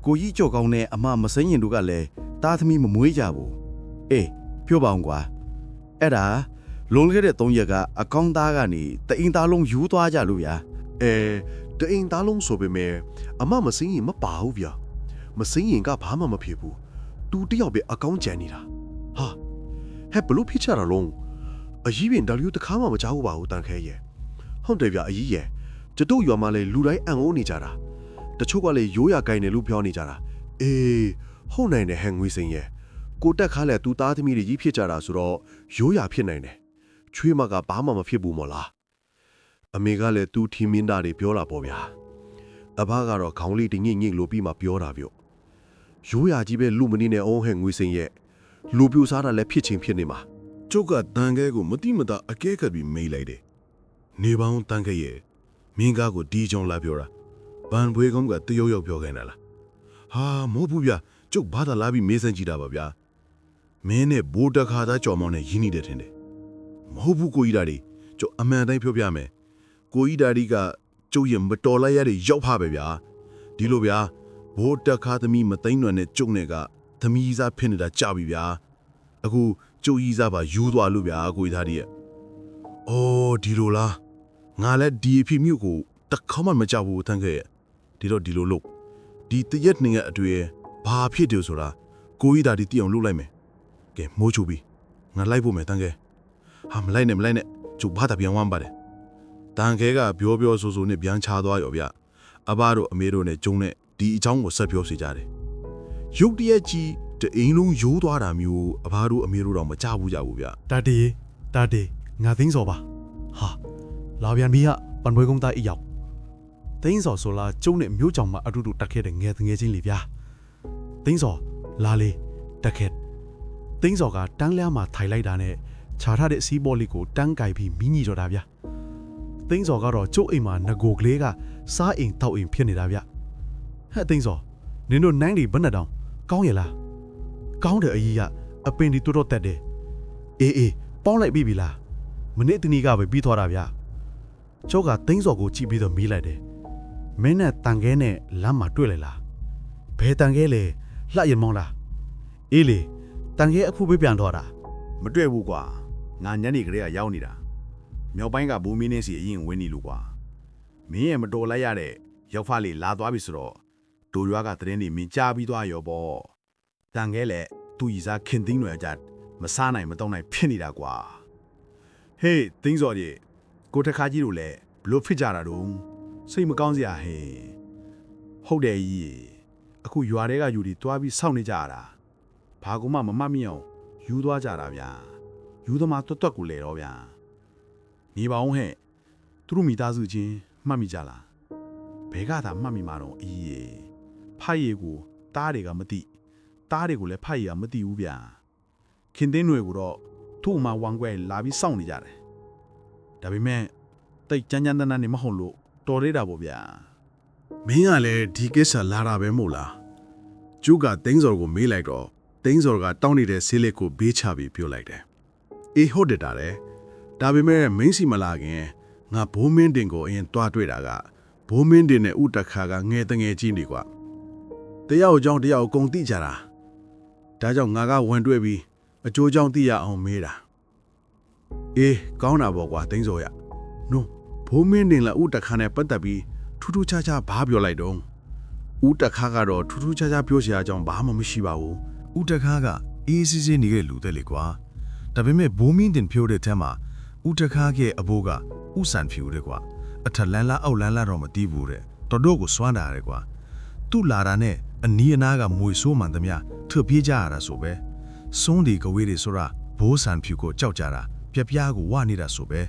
ကိုကြီးကြော်ကောင်းနဲ့အမမစိမ့်ညင်တို့ကလည်းသားသမီးမမွေးကြဘူးအေးပြောပါအောင်ကွာအဲ့ဒါလွန်ခဲ့တဲ့3ရက်ကအကောင်းသားကနေတအိမ်သားလုံးယူသွားကြလို့ဗျာတအိမ်သားလုံးဆိုပေမဲ့အမမစင်းရင်မပါဘူးဗျမစင်းရင်ကဘာမှမဖြစ်ဘူးသူတယောက်ပဲအကောင်းကြံနေတာဟာဟဲ့ဘလို့ဖြစ်ချတာလုံးအကြီးပင်ဒါလျူတခါမှမကြောက်ဘူးပါဘူးတန်ခဲရဲ့ဟုတ်တယ်ဗျအကြီးရဲ့ကျတို့ရွာမှာလေလူတိုင်းအံ့ဩနေကြတာတချို့ကလည်းရိုးရကိုင်းတယ်လို့ပြောနေကြတာအေးဟုတ်နိုင်တယ်ဟဲ့ငွေစင်းရဲ့ကိုတက်ခါလဲသူသားသမီးတွေကြီးဖြစ်ကြတာဆိုတော့ရိုးရဖြစ်နိုင်တယ်ချွေးမကဘာမှမဖြစ်ဘူးမို့လားအမေကလည်းသူ့ထီမင်းသားတွေပြောတာပေါ့ဗျာအဘကတော့ခေါင်းလေးတငိမ့်ငိမ့်လို့ပြီးမှပြောတာဗျရိုးရကြီးပဲလူမနေနဲ့အောင်ဟဲ့ငွေစင်ရဲ့လူပြူစားတာလည်းဖြစ်ချင်းဖြစ်နေမှာကျုပ်ကတန်ခဲကိုမတိမတာအကဲခတ်ပြီးမေးလိုက်တယ်နေပေါင်းတန်ခဲရဲ့မင်းကားကိုဒီကြောင်လာပြောတာဘန်ဘွေးကောင်ကတရုတ်ရောက်ပြောခိုင်းတာလားဟာမဟုတ်ဘူးဗျကျုပ်ဘာသာလာပြီးမေးစမ်းကြည့်တာပါဗျာမင်းနဲ့ဘိုးတခါသားကြော်မောင်းနဲ့ရင်းနေတယ်ထင်တယ်မဟုတ်ဘူးကိုကြီးဒါတွေကျုပ်အမှန်တိုင်းပြောပြမယ်ကိုကြီးဒါဒီကကျုပ်ရဲ့မတော်လိုက်ရတဲ့ရောက်ဖပဲဗျာဒီလိုဗျာဘိုးတက်ခါသမီးမသိမ့်ွယ်နဲ့ကျုပ်နဲ့ကသမီးစားဖြစ်နေတာကြပြီဗျာအခုကျုပ်ကြီးစားပါယူသွားလို့ဗျာကိုကြီးဒါဒီရဲ့အော်ဒီလိုလားငါလည်းဒီအဖြစ်မြို့ကိုတခါမှမကြောက်ဘူးတန်းခဲ့ရဲ့ဒီတော့ဒီလိုလို့ဒီတရက်နှစ်ရက်အတွေ့ဘာဖြစ်တယ်ဆိုတာကိုကြီးဒါဒီသိအောင်လုပ်လိုက်မယ်ကဲမိုးချိုပြီးငါလိုက်ဖို့မယ်တန်းခဲ့ဟာမလိုက်နဲ့ ကျုပ်ဘာတပြန်ဝမ်းပါတယ်တန်ခဲကပြောပြောဆိုဆိုနဲ့ပြန်ချသွားရောဗျအဘတို့အမေတို့နဲ့ကျုံနဲ့ဒီအကြောင်းကိုဆက်ပြောစီကြတယ်ရုတ်တရက်ကြီးတအိမ်လုံးရိုးသွားတာမျိုးအဘတို့အမေတို့တော့မကြဘူးကြဘူးဗျ တာတေငါသိန်းစောပါဟာလာပြန်ပြီဟာပန်ပွဲကုန်းသားအရောက်သိန်းစောဆိုလာကျုံနဲ့မျိုးကြောင်မအတူတူတက်ခဲ့တဲ့ငယ်ချင်းလေးဗျာသိန်းစောလာလေတက်ခဲ့သိန်းစောကတန်းလျားမှာထိုင်လိုက်တာနဲ့ခြာထားတဲ့စီးဘော်လေးကိုတန်းကြိုက်ပြီးမိညီတော့တာဗျာသိန်းစောကတော့ကျုပ်အိမ်မှာငကိုကလေးကစားအိမ်တောက်အိမ်ဖြစ်နေတာဗျဟဲ့သိန်းစောနင်တို့နိုင်လီဘယ်နဲ့တောင်ကောင်းရလားကောင်းတယ်အကြီးကအပင်ဒီတော်တက်တယ်အေးပေါင်းလိုက်ပြီလားမနေ့တနေ့ကပဲပြီးသွားတာဗျကျုပ်ကသိန်းစောကိုကြည့်ပြီးတော့မီးလိုက်တယ်မင်းနဲ့တန်ခဲနဲ့လမ်းမှာတွေ့လိုက်လားဘယ်တန်ခဲလဲလှရမောင်းလားအေးလေတန်ခဲအခုပဲပြန်တော့တာ မတွေ့ဘူးကွာငါညနေကလေးကရောက်နေတာမြောက်ပိုင်းကဘူမင်းနေစီအရင်ဝင်နေလို့ကွာမင်းရဲ့မတော်လိုက်ရတဲ့ရောက်ဖလေးလာသွားပြီဆိုတော့ဒိုရွာကသတင်းတွေမင်းကြားပြီးသွားရောပေါ့တန်ခဲလေသူ့ရီစားခင်သိန်းတွေအကြမစားနိုင်မတော့နိုင်ဖြစ်နေတာကွာဟေးသိန်းစော်ကြီးကိုတခါကြီးတို့လည်းဘလို့ဖြစ်ကြတာတော့စိတ်မကောင်းစရာဟဲ့ဟုတ်တယ်ကြီးအခုရွာတွေကယူတွေတွားပြီးစောင့်နေကြရတာဘာကူမှမမှတ်မိအောင်ယူသွားကြတာဗျာယူသမားတွတ်ကိုလေတော့ဗျာနေပါအောင်ဟဲ့သူတို့မိသားစုချင်းမှတ်မိကြလားဘဲကသာမှတ်မိမှာတော့အေးရေဖိုက်ရီကိုတားတွေကမသိတားတွေကိုလည်းဖိုက်ရီကမသိဘူးဗျာခင်သင်းတွေကိုတော့သူ့မှာဝမ်ကွဲလာပြီးစောင့်နေကြတယ်ဒါပေမဲ့တိတ်ကြမ်းကြမ်းတန်းတန်းနေမဟုတ်လို့တော်သေးတာပေါ့ဗျာမင်းကလည်းဒီကိစ္စလာတာပဲမို့လားကျုပ်ကတင်းစော်ကိုမေးလိုက်တော့တင်းစော်ကတောင်းနေတဲ့ဆေးလက်ကိုဘေးချပြီးပြောလိုက်တယ်အေးဟုတ်တယ်တာလေဒါပေမဲ့မင်းစီမလာခင်ငါဘိုးမင်းတင်ကိုအရင်တွားတွေ့တာကဘိုးမင်းတင်နဲ့ဥတခါကငယ်တငယ်ကြီးနေကွာတယောက်အကြောင်းတယောက်အကုန်သိကြတာဒါကြောင့်ငါကဝင်တွေ့ပြီးအကျိုးကြောင့်သိရအောင်မေးတာအေးကောင်းတာပေါ့ကွာတင်းစော်ရနို့ဘိုးမင်းတင်လည်းဥတခါနဲ့ပတ်သက်ပြီးထူးထူးခြားခြားဘာပြောလိုက်တော့ဥတခါကတော့ထူးထူးခြားခြားပြောစရာအကြောင်းဘာမှမရှိပါဘူး ဦးတခါကအေးစစ်စစ်နေတဲ့လူတဲ့လေကွာဒါပေမဲ့ဘိုးမင်းတင်ဖြိုးတဲ့ထဲမှာဦးတခါရဲ့အဘိုးကဥဆန်ဖြူတဲ့ကွာအထက်လန်းလားအောက်လန်းလားတော့မသိဘူးတဲ့တော်တော်ကိုစွမ်းတာတဲ့ကွာသူ့လာတာနဲ့အနီးအနားကမွေဆိုးမှန်သမျှထွက်ပြေးကြရတာဆိုပဲစွန်းဒီကဝေးတွေဆိုတာဘိုးဆန်ဖြူကိုကြောက်ကြတာပြပြားကိုဝနေတာဆိုပဲ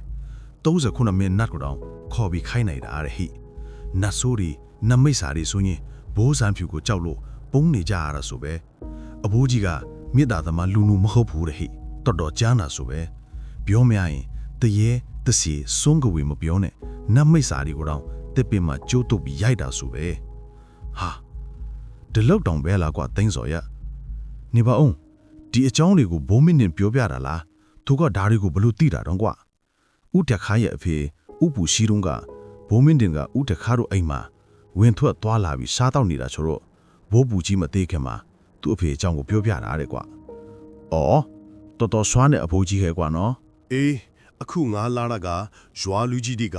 39မိနစ်ကိုတော့ခေါ်ပြီးခိုင်းနိုင်တာတဲ့ဟိနတ်ဆိုးတွေနမိတ်စာတွေဆိုရင်ဘိုးဆန်ဖြူကိုကြောက်လို့ပုံနေကြရတာဆိုပဲအဘိုးကြီးကမေတ္တာသမားလူလူမဟုတ်ဘူးတဲ့ဟိတော်တော်ကြားနာဆိုပဲပြောမရရင်တရေတစီစွန်းကဝေမပြောနဲ့နတ်မိတ်စာတွေကိုတော့တစ်ပင်မှာကျိုးတုပ်ပြီးရိုက်တာဆိုပဲဟာဒီလောက်တောင်ပဲလားကွာသိန်းစော်ရနေပါအောင်ဒီအကြောင်းတွေကိုဘိုးမင်းနဲ့ပြောပြတာလားသူကဓာရီကိုဘလို့သိတာတော့ကွာဥတခါရဲ့အဖေဥပူရှိတုံးကဘိုးမင်းတင်ကဥတခါတို့အိမ်မှာဝင်ထွက်သွားလာပြီးစားတော့နေတာဆိုတော့ဘိုးပူကြီးမသေးခင်မှာသူ့အဖေအကြောင်းကိုပြောပြတာတဲ့ကွာ။အော်တော်တော်ဆွမ်းတဲ့အဖိုးကြီးခဲကွာနော် အေးအခုငါလာတာကရွာလူကြီးတွေက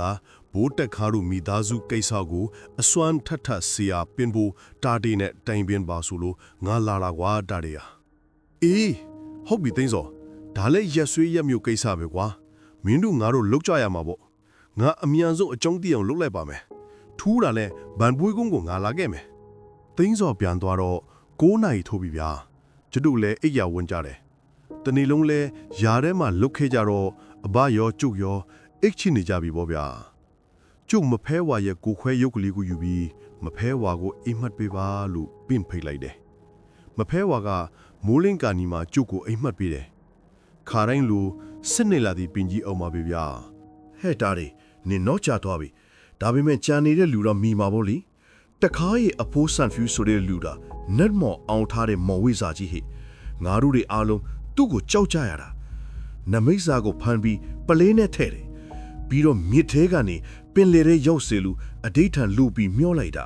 ဘိုးတက်ခါတို့မိသားစုကိစ္စကိုအစွမ်းထထဆရာပင်ဖို့တာတေနဲ့တိုင်ပင်ပါဆိုလို့ငါလာတာကွာတာတေရအေးဟုတ်ပြီသိန်းစောဒါလည်းရက်ဆွေးရက်မျိုးကိစ္စပဲကွာမင်းတို့ငါတို့လောက်ကြရမှာပေါ့ငါအမြန်ဆုံးအကြောင်းသိအောင်လုပ်လိုက်ပါမယ်ထူးတာလဲဗန်ပွေးကုန်းကိုငါလာခဲ့မယ်သိန်းစောပြန်သွားတော့9နာရီထိုးပြီဗျာကျတို့လည်းအိပ်ရဝင်ကြတယ်တနေ့လုံးလဲယာထဲမှာလုတ်ခဲ့ကြတော့အဘရောကျုပ်ရောအိတ်ချနေကြပြီပေါ့ဗျာကျုပ်မဖဲဝါရဲ့ကိုခွဲရုပ်ကလေးကိုယူပြီးမဖဲဝါကိုအိမ်မှတ်ပေးပါလို့ပင့်ဖိတ်လိုက်တယ်မဖဲဝါကမိုးလင်းကာနီမှာကျုပ်ကိုအိမ်မှတ်ပေးတယ်ခါတိုင်းလူစစ်နေလာသည့်ပင်ကြီးအောင်ပါပဲဗျာဟဲ့တားတွေနင်တော့ကြာသွားပြီဒါပေမဲ့ကြံနေတဲ့လူတော့မိမှာပေါ့လေတခါရဲ့အဖိုးဆန်ဖျူးဆိုတဲ့လူတာနက်မော်အောင်ထားတဲ့မော်ဝိစာကြီးဟိငါတို့တွေအားလုံးသူ့ကိုကြောက်ကြရတာနမိတ်စာကိုဖမ်းပြီးပလေးနဲ့ထဲ့တယ်ပြီးတော့မြစ်သေးကနေပင်လေထဲရောက်စေလူအဓိဋ္ဌံလူပြီးမျောလိုက်တာ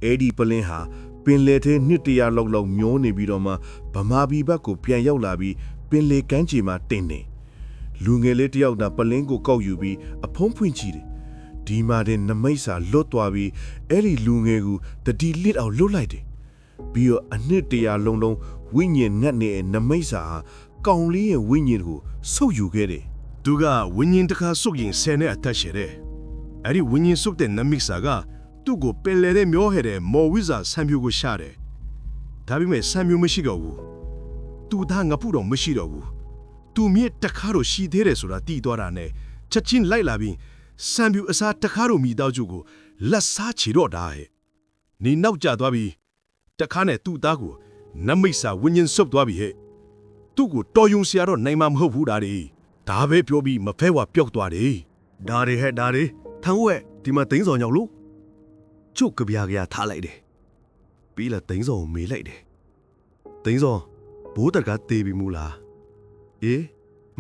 အဲ့ဒီပလင်းဟာပင်လေထဲနှစ်တရာလောက်မျောနေပြီးတော့မှဗမာပြည်ဘက်ကိုပြန်ရောက်လာပြီးပင်လေကမ်းခြေမှာတင်နေလူငယ်လေးတယောက်သာပလင်းကိုကောက်ယူပြီးအဖုံးဖွင့်ကြည့်တယ်ဒီမှာတဲ့နမိတ်စာလွတ်သွားပြီးအဲ့ဒီလူငယ်ကိုတတိလစ်အောင်လွတ်လိုက်တယ်ပြီးတော့အနှစ်တရာလုံးဝိညာဉ်ငတ်နေတဲ့နမိတ်စာဟာကောင်လေးရဲ့ဝိညာဉ်ကိုဆုပ်ယူခဲ့တယ် သူကဝင်းရင်တစ်ခါစုပ်ရင်ဆယ်နဲ့အသက်ရှည်တယ်။အဲ့ဒီဝင်းရင်စုပ်တဲ့နမိတ်စာကသူ့ကိုပင်လေတဲ့မျောဟဲ့တဲ့မော်ဝိဇာဆံပြူကိုရှာတယ်။ဒါပေမဲ့ဆံပြူမရှိတော့ဘူး။သူသားငပုတော့မရှိတော့ဘူး။သူမြစ်တခါတော့ရှိသေးတယ်ဆိုတာတီးသွားတာနဲ့ချက်ချင်းလိုက်လာပြီးဆံပြူအစားတခါတော့မိတော့ကျုကိုလက်စားချီတော့တာဟဲ့။နေနောက်ကျသွားပြီးတခါနဲ့သူ့သားကိုနမိတ်စာဝင်းရင်စုပ်သွားပြီဟဲ့။သူ့ကိုတော်ယုံစရာတော့နိုင်မှာမဟုတ်ဘူးဒါတွေ။ဒါပဲပြောပြီးမဖဲဝါပျောက်သွားတယ်။ဒါတွေဟဲ့ဒါတွေထန်းဝဲဒီမှာသိန်းစော်ရောက်လို့ကျုပ်ကြပြာထားလိုက်တယ်။ပြီးလာသိန်းစော်ကိုမေးလိုက်တယ်။သိန်းစော်ဘိုးတက်ကတေးပြီမူလား။အေး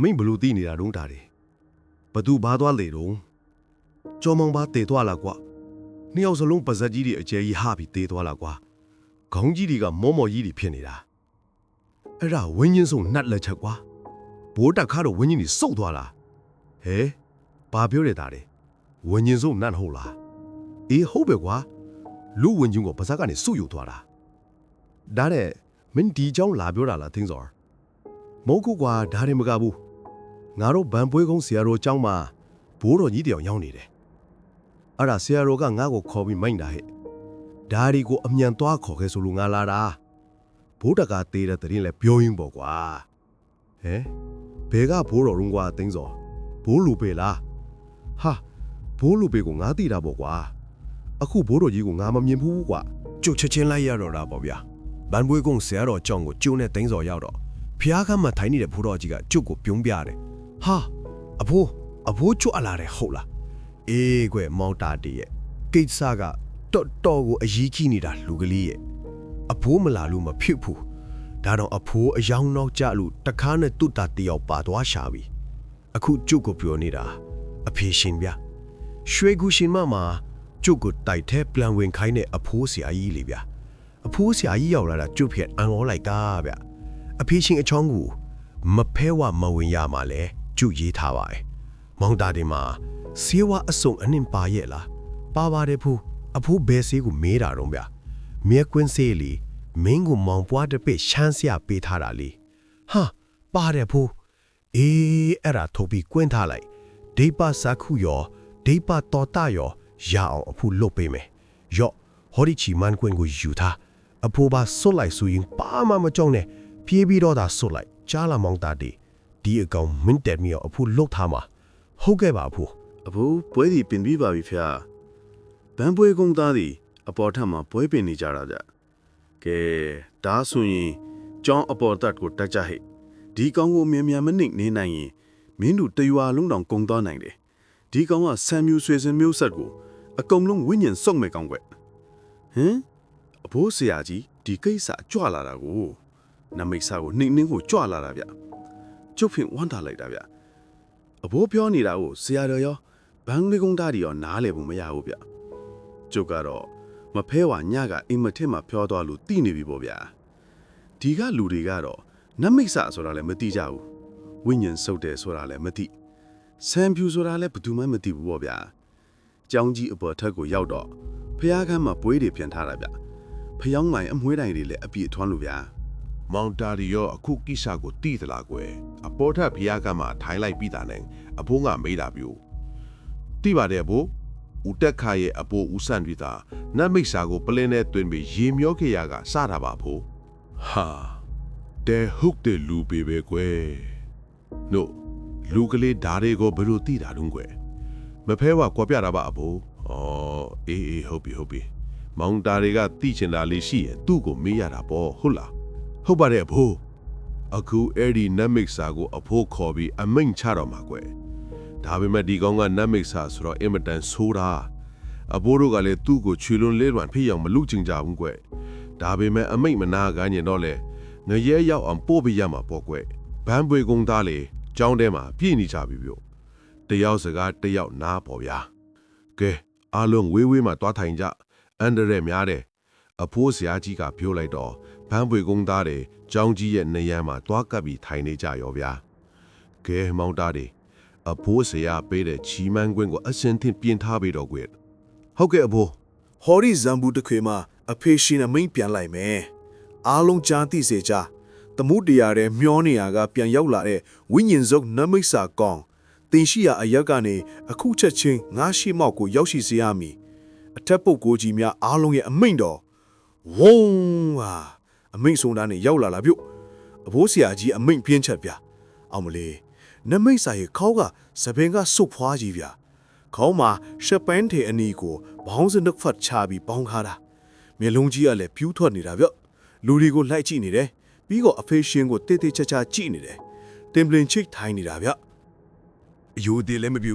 မင်းဘလို့တီးနေတာတုံးဒါတွေဘသူဘာသွားလေတုံးကြော်မောင်ဘာတေးသွားလားကွာ။နှစ်ယောက်စလုံးပါဇက်ကြီးတွေအကျဲကြီးဟာပြီးတေးသွားလားကွာ။ခေါင်းကြီးတွေကမောမောကြီးတွေဖြစ်နေတာ။အဲ့ဒါဝင်းချင်းစုံနှက်လက်ချက်ကွာ။ဘိုးတက်ခါတော့ဝင်းချင်းကြီးစုပ်သွားလားဟဲဘာပြောရတာလဲဝင်းချင်းစုံနှက်ဟုတ်လားအေးဟုတ်ပဲကွာလူဝင်းချင်းကိုပါဇက်ကနေစုပ်ယူသွားတာဒါတဲ့မင်းဒီကြောင်းလာပြောတာလားသင်းစော်မဟုတ်ကူကွာဒါတွေမကဘူးငါတို့ဗန်ပွဲကုန်းဆရာတော်ကျောင်းမှာဘိုးတော်ကြီးတယောက်ရောက်နေတယ်အဲ့ဒါဆရာတော်ကငါ့ကိုခေါ်ပြီးမိန့်တာဟဲ့ဒါဒီကိုအမြန်သွားခေါ်ခဲ့ဆိုလို့ငါလာတာဘိုးတက်ကသေးတဲ့တရင်လဲပြောရင်းပေါ့ကွာဟဲဘဲကဘိုးတော်ရုံးကွာသင်းစော်ဘိုးလူပေလားဟာဘိုးလူပေကိုငါသိတာပေါ့ကွာအခုဘိုးတော်ကြီးကိုငါမမြင်ဘူးကွာကျုပ်ချက်ချင်းလိုက်ရတော့တာပေါ့ဗျာဗန်ပွေးကုန်းဆရာတော်ကြောင့်ကိုကျုံနဲ့တင်းစော်ရောက်တော့ဖျားခမ်းမှာထိုင်နေတဲ့ဘိုးတော်ကြီးကကျုပ်ကိုပြုံးပြတယ်ဟာအဖိုးကြွလာတယ်ဟုတ်လားအေးကွမောင်တာတီရဲ့ကိစ္စကတော်ကိုအရေးကြီးနေတာလူကလေးရဲ့အဖိုးမလာလို့မဖြစ်ဘူးဒါတော့အဖိုးအယောင်နောက်ကြလို့တခါနဲ့တုတ်တာတယောက်ပါသွားရှာပြီအခုကျုပ်ကိုပြောနေတာအဖေရှင်ဗျရွှေကူရှင်မမှာကျုပ်ကိုတိုက်ထဲပလန်ဝင်ခိုင်းတဲ့အဖိုးဆရာကြီးလေဗျအဖိုးဆရာကြီးရောက်လာတာကျုပ်ဖြစ်အံ့ဩလိုက်တာဗျအဖေရှင်အချောင်းကိုမဖဲဝမဝင်ရမှာလဲကျုပ်ရေးထားပါတယ်မောင်တာဒီမှာဆေးဝါအစုံအနှင်ပါရဲ့လားပါပါတယ်ဖိုးအဖိုးဘဲဆေးကိုမေးတာတော့ဗျမြဲကွင်းဆေးလီမင်းကိုမောင်ပွားတစ်ပိရှမ်းဆရာပေးထားတာလေဟာပါတယ်ဖိုးအေးအဲ့ဒါထုတ်ပြီးကွင်းထားလိုက်ဒိပစာခုရောဒိပတော်တရောရအောင်အဖိုးလုတ်ပေးမယ်ရော့ဟောဒီချီမန်ကွင်းကိုယူထားအဖိုးပါစွတ်လိုက်ဆိုရင်ပါမကြောက်နဲ့ပြေးပြီးတော့သာစွတ်လိုက်ကြားလာမောင်တာဒီအကောင်မင်းတက်မီအောင်အဖိုးလုတ်ထားမှာဟုတ်ကဲ့ပါအဖိုး အဖိုးပွဲဒီပင်ပြီးပါပြီဖေ။ဗန်ပွဲကုန်းသားဒီအပေါ်ထပ်မှာပွဲပင်နေကြတာကြ။ကဲဒါဆိုရင်ကျောင်းအပေါ်တက်ကိုတက်ကြဟဲ့။ဒီကောင်ကိုမြန်မြန်မနှိမ့်နေနိုင်ရင်မင်းတို့တရွာလုံးတောင်ကုံသွားနိုင်တယ်။ဒီကောင်ကဆံမျိုးဆွေစင်မျိုးဆက်ကိုအကုန်လုံးဝိညာဉ်စုံမဲ့ကောင်ကွ။ဟင်အဖိုးဆရာကြီးဒီကိစ္စကြွလာတာကိုနမိတ်စာကိုနှိမ့်နှင်းကိုကြွလာတာဗျ။ကျုပ်ဖင်ဝမ်းတာလိုက်တာဗျ။အဖိုးပြောနေတာကိုဆရာတော်ရောဘန်လေးကုန်းသားတွေရောနားလည်ဖို့မရဘူးဗျကျုပ်ကတော့မဖဲဝါညကအိမ်မထက်မှာဖျောသွားလို့တိနေပြီပေါ့ဗျာဒီကလူတွေကတော့နမိတ်ဆဆိုတာလည်းမသိကြဘူးဝိညာဉ်စုပ်တယ်ဆိုတာလည်းမသိဆံဖြူဆိုတာလည်းဘယ်သူမှမသိဘူးပေါ့ဗျာကျောင်းကြီးအပေါ်ထက်ကိုရောက်တော့ဖျားခမ်းမှာပွေးတွေပြန်ထားတာဗျဖျောင်းမိုင်အမွှေးတိုင်တွေလည်းအပြည့်ထွန်းလို့ဗျာ မောင်တာရီရောအခုကိစ္စကိုတီးသလားကွယ်အပေါ်ထပ်ဖျားကမှထိုင်လိုက်ပြီးတာနဲ့အဖိုးကမေးတာပြိုတီးပါတယ်ဘို့ဦးတက်ခါရဲ့အပိုးဦးဆန်တွေသာနတ်မိတ်စာကိုပလင်းနဲ့တွင်ပြီးရေမျောခေရကစတာပါဖို့ဟာတဲဟုတ်တဲ့လူပေပဲကွယ်နို့လူကလေးဓာရီကိုဘယ်လိုတီးတာတုံးကွယ်မဖဲဝါကွာပြတာပါအဖိုးဩအေးဟုတ်ပြီမောင်တာတွေကတီးချင်တာလေးရှိရင်သူ့ကိုမေးရတာပေါ့ဟုတ်လားဟုတ်ပါတယ်အဖိုးအခုအဲ့ဒီနတ်မိတ်စာကိုအဖိုးခေါ်ပြီးအမိန့်ချတော့မှာကွယ်ဒါပေမဲ့ဒီကောင်ကနတ်မိတ်ဆာဆိုတော့အင်မတန်ဆိုးတာအဘိုးတို့ကလည်းသူ့ကိုချွေလွန်လေးလွန်ဖိအောင်မလူချင်ကြဘူးကွဒါပေမဲ့အမိတ်မနာကညင်တော့လေငရဲရောက်အောင်ပို့ပေးရမှာပေါ့ကွဘန်းပွေကုန်းသားလေကျောင်းထဲမှာပြည့်နေကြပြီပြောတယောက်စကားတယောက်နားပေါ့ဗျာကဲအားလုံးဝေးဝေးမှာတွားထိုင်ကြအန်ဒရဲများတယ်အဖိုးဆရာကြီးကပြောလိုက်တော့ဘန်းပွေကုန်းသားတယ်ကျောင်းကြီးရဲ့နေရန်မှာတွားကပ်ပြီးထိုင်နေကြရောဗျာကဲမောင်သားတယ်အဖိုးဆရာပေးတဲ့ချီမန်းကွင်းကိုအစင်သင်ပြင်ထားပြီးတော့ကွဟုတ်ကဲ့အဖိုးဟော်ရီဇမ်ဘူးတခွေမှာအဖေရှင်အမိန်ပြန်လိုက်မယ်အားလုံးကြားသိစေကြသမှုတရားတဲ့မျောနေရကပြန်ရောက်လာတဲ့ဝိညာဉ်စုပ်နမိတ်စာကောင် တင်ရှိရာအရက်ကနေအခုချက်ချင်းငါရှိမောက်ကိုရောက်ရှိစေရမည်အထက်ပုတ်ကိုကြီးများအားလုံးရဲ့အမိန့်တော်ဝုန်းဟာအမိန့်ဆုံးတာနဲ့ရောက်လာပြုတ်အဘိုးဆရာကြီးအမိန့်ပြင်းချက်ဗျအောင်မလေးနမိတ်စာရဲ့ခေါကစပင်ကစုတ်ဖွားကြီးဗျခေါမှာရှပန်းထေအနီကိုဘောင်းစနုတ်ဖတ်ချပြီးပေါင်းခါတာမျက်လုံးကြီးကလည်းပြူးထွက်နေတာဗျလူတွေကိုလိုက်ကြည့်နေတယ်ပြီးတော့အဖေရှင်ကိုတေးသေးချာချာကြည့်နေတယ်တင်ပလင်ချိတ်ထိုင်းနေတာဗျအယိုသေးလည်းမပြူ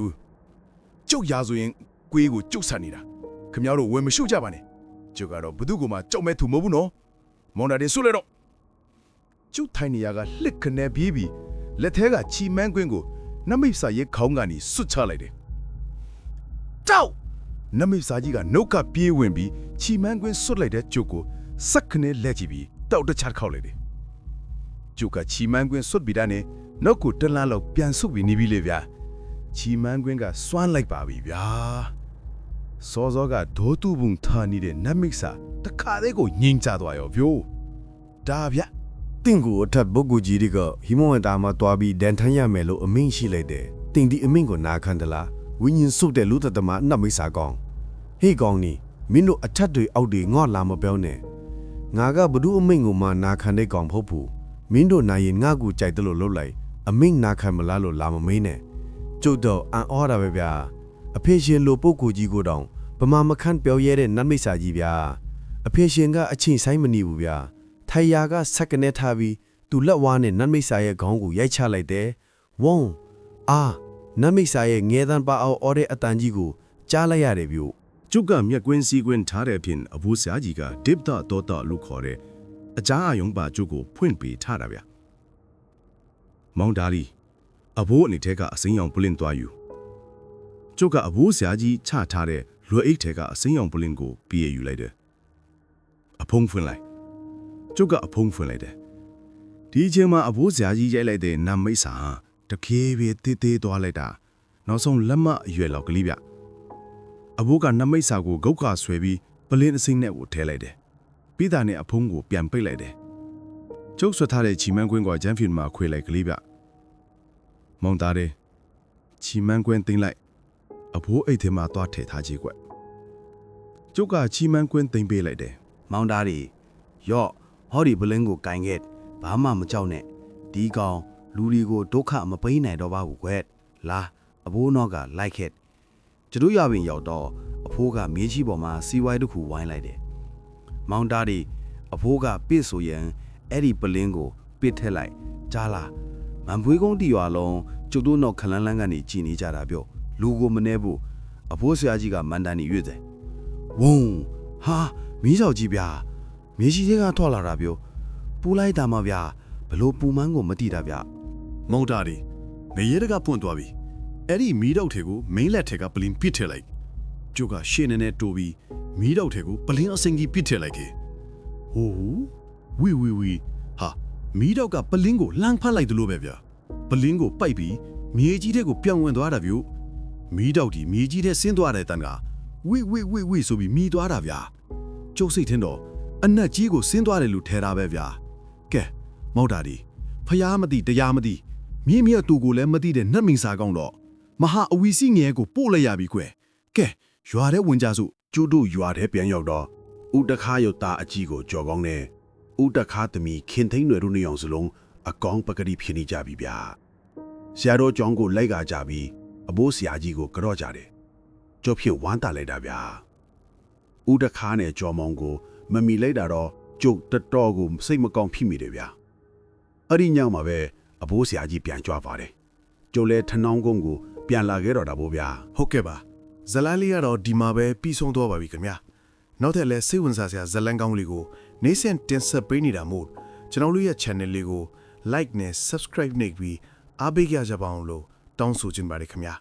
ကျုပ်ရာဆိုရင်ကွေးကိုကျုပ်ဆန်နေတာခင်ဗျားတို့ဝင်မရှုပ်ကြပါနဲ့ကျုပ်ကတော့ဘသူ့ကိုမှကြောက်မဲ့သူမဟုတ်ဘူးနော်မောင်နာတင်ဆွလဲတော့ကျုပ်ထိုင်းနေရကလှစ်ခနဲ့ပြေးပြီးလက်ထဲကချီမန်းကွင်းကိုနမိတ်စာရဲ့ခေါင်းကနေစွတ်ချလိုက်တယ်ကြောက်နမိတ်စာကြီးကနှုတ်ကပြေးဝင်ပြီးချီမန်းကွင်းစွတ်လိုက်တဲ့ကျုပ်ကိုစက်ခနဲ့လက်ကြည့်ပြီးတောက်တချခောက်လိုက်တယ်ကျုပ်ကချီမန်းကွင်းစွတ်ပြီးတာနဲ့နောက်ကိုတလန်းလောက်ပြန်ဆုပ်ပြီးနေပြီလေဗျာချီမန်းကွင်းကစွမ်းလိုက်ပါပြီဗျာစောစောကဒိုးတူပုံထားနေတဲ့နမိတ်စာတခါသေးကိုငိမ့်ချသွားရောဗျို့ဒါဗျတင့်ကိုအထက်ပုဂ္ဂိုလ်ကြီးတွေကဟိမဝန္တာမှာတွားပြီးဒန်ထမ်းရမယ်လို့အမိန့်ရှိလိုက်တယ်တင်ဒီအမိန့်ကိုနာခံတလားဝိညာဉ်စုတဲ့လူသက်သမားနမိတ်စာကောင်ဟေးကောင်နီမင်းတို့အထက်တွေအောက်တွေငေါ့လာမပြောနဲ့ငါကဘဒုအမိန့်ကိုမှနာခံတဲ့ကောင်မဟုတ်ဘူးမင်းတို့နိုင်ရင်ငါ့ကိုကြိုက်တယ်လို့လုပ်လိုက်အမိန့်နာခံမလားလို့လာမမေးနဲ့ကျုပ်တော့အံ့ဩတာပဲဗျာအဖေရှင်လိုပုဂ္ဂိုလ်ကြီးကိုတောင်ဗမာမခန့်ပြောရဲတဲ့နတ်မိတ်စာကြီးဗျာအဖေရှင်ကအချင်းဆိုင်မနေဘူးဗျာထိုင်ယာကဆက်ကနေထားပြီးသူလက်ဝါးနဲ့နတ်မိတ်စာရဲ့ခေါင်းကိုရိုက်ချလိုက်တယ်ဝုန်းအာနတ်မိတ်စာရဲ့ငဲတန်းပါအောင်အော်တဲ့အတန်ကြီးကိုကြားလိုက်ရတယ်ဗျို့ ကျုပ်ကမျက်ကွင်းစီကွင်းထားတဲ့အပြင်အဘိုးဆရာကြီးကဒစ်တာတော့တာလို့ခေါ်တဲ့အကြားအယုံပါကျုပ်ကိုဖွင့်ပေးထားတာဗျမောင်ဒါလီအဘိုးအနေထဲကအစိမ်းရောင်ပလင်သွားယူကျုပ်ကအဘိုးဆရာကြီးချထားတဲ့လွယ်အိတ်ထဲကအစိမ်းရောင်ပလင်ကိုပြေးယူလိုက်တယ်အဖုံးဖွင့်လိုက်ကျုပ်ကအဖုံးဖွင့်လိုက်တယ်ဒီအချိန်မှာအဘိုးဆရာကြီးရိုက်လိုက်တဲ့နတ်မိတ်စာတခေးပြေးတေးသေးသွားလိုက်တာနောက်ဆုံးလက်မအရွယ်လောက်ကလေးဗျအဘိုးကနတ်မိတ်စာကိုဂုတ်ကဆွဲပြီးပလင်းအစိမ်းနဲ့ကိုထဲလိုက်တယ်ပြီးတာနဲ့အဖုံးကိုပြန်ပိတ်လိုက်တယ်ကျုပ်ဆွထားတဲ့ချီမန်းကွင်းကဂျန်ဖီမှာခွေလိုက်ကလေးဗျမောင်သားတဲ့ချီမန်းကွင်းသိမ်းလိုက်အဘိုးအိတ်ထဲမှာသွားထည့်ထားကြီးကွကျုပ်ကချီမန်းကွင်းသိမ်းပေးလိုက်တယ် မောင်သားတွေရော့ဟောဒီပလင်းကိုကင်ခဲ့ဘာမှမကြောက်နဲ့ဒီကောင်လူတွေကိုဒုက္ခမပေးနိုင်တော့ပါဘူးကွလာအဘိုးနော့ကလိုက်ခဲ့ကျတို့ရပင်ရောက်တော့အဖိုးကမြေကြီးပေါ်မှာစီဝိုင်းတစ်ခုဝိုင်းလိုက်တယ်မောင်သားတွေအဖိုးကပစ်ဆိုရင်အဲ့ဒီပလင်းကိုပစ်ထက်လိုက်ကြားလားမန်ပွေးကုန်းတီရွာလုံးကျုပ်တို့တော့ခလန်းလန်းကနေကြည်နေကြတာပြောလူကိုမနှဲဘူးအဖိုးဆရာကြီးကမန်တန်နေရွေ့တယ်ဝုန်းဟာမီးကြောက်ကြီးဗျာမြေကြီးတွေကထွက်လာတာပြောပူလိုက်တာမှဗျာဘလို့ပူမန်းကိုမတိတာဗျာ မောင်တာဒီနေရဲတကပွန့်သွားပြီအဲ့ဒီမီးတောက်ထဲကိုမိန်းလက်ထဲကပလင်ပစ်ထည့်လိုက်ကျုပ်ကရှေ့နေတိုးပြီးမီးတောက်ထဲကိုပလင်အစင်ကြီးပစ်ထည့်လိုက်ခဲ့ဟိုဝီဟာမီးတောက်ကပလင်ကိုလှမ်းဖတ်လိုက်တယ်လို့ပဲဗျာပလင်ကိုပိုက်ပြီးမြေကြီးထဲကိုပြောင်းဝင်သွားတာဗျို့မီးတောက်ဒီမြေကြီးထဲဆင်းသွားတဲ့တန်ကဝီဆိုပြီးမီးသွားတာဗျာကျုပ်စိတ်ထင်တော့အနက်ကြီးကိုဆင်းသွားတယ်လို့ထဲတာပဲဗျာကဲမောက်တာဒီဖျားမသိတရားမသိမြင်းမြတ်သူကိုလည်းမသိတဲ့နတ်မင်းစာကောင်းတော့မဟာအဝီစီငယ်ကိုပို့လိုက်ရပြီကွယ်ကဲရွာထဲဝင်ကြစို့ကျိုးတို့ရွာထဲပြန်ရောက်တော့ဥတခါရုတ်သားအကြီးကိုကြော်ကောင်းနဲ့ဥတခါသမီးခင်သိန်းတွေတို့နှစ်ယောက်စလုံးအကောင်းပကတိဖြစ်နေကြပြီဗျာဆရာတော်ကျောင်းကိုလိုက်ကကြပြီးအဘိုးဆရာကြီးကိုကြော့ကြတယ်ကြော့ဖြစ်ဝမ်းတာလိုက်တာဗျာဥတခါနဲ့ကြော်မောင်ကိုမမီလိုက်တာတော့ကျုပ်တတော်ကိုစိတ်မကောင်းဖြစ်မိတယ်ဗျာအဲ့ဒီညမှာပဲအဘိုးဆရာကြီးပြန်ကြွပါတယ်ကျုပ်လည်းထနောင်းကုန်းကိုပြန်လာခဲ့တော့တာဗောဗျာဟုတ်ကဲ့ပါဇလန်းလေးကတော့ဒီမှာပဲပြီးဆုံးသွားပါပြီခင်ဗျာနောက်ထပ်လည်းစိတ်ဝင်စားစရာဇလန်းကောင်းလေးကိုနေ့စဉ်တင်ဆက်ပေးနေတာမို့ကျွန်တော်တို့ရဲ့ channel လေးကို like နဲ့ subscribe နှိပ်ပြီးအားပေးကြပါအောင်လို့တောင်းဆိုချင်ပါတယ်ခင်ဗျာ